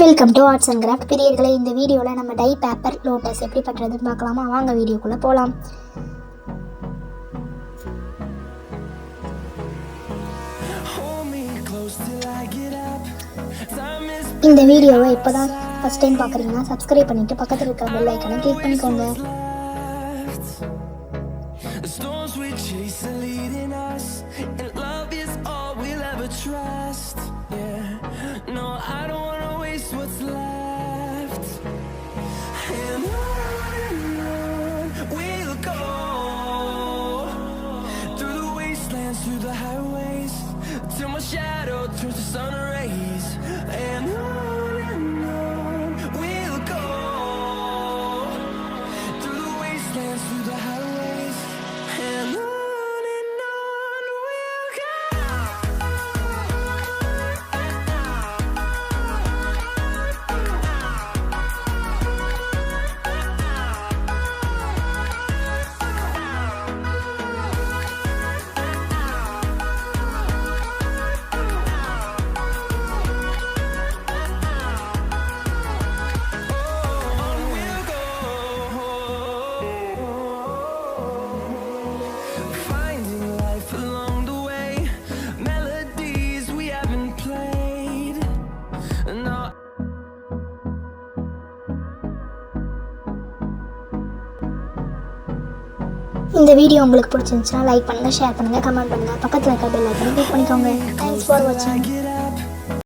Welcome to arts and craft பிரியர்களே. இந்த வீடியோவில் நம்ம டை பேப்பர் லோட்டஸ் எப்படி பண்ணுறதுன்னு பார்க்கலாமா? வாங்க வீடியோக்குள்ளே போகலாம். இந்த வீடியோவை இப்போ தான் ஃபஸ்ட் டைம் பார்க்குறீங்கன்னா சப்ஸ்கிரைப் பண்ணிவிட்டு பக்கத்தில் இருக்கிற பெல் ஐக்கனை கிளிக் பண்ணிக்கோங்க. Through the highways till my shadow turns to sun rays, and on we'll go through the wastelands, through the highways, and on we'll go. இந்த வீடியோ உங்களுக்கு பிடிச்சிருந்துச்சுன்னா லைக் பண்ணுங்கள், ஷேர் பண்ணுங்கள், கமெண்ட் பண்ணுங்கள், பக்கத்தில் இருக்க பெல் ஐக்கனை கிளிக் பண்ணிக்கோங்க. தேங்க்ஸ் ஃபார் வாட்சிங்.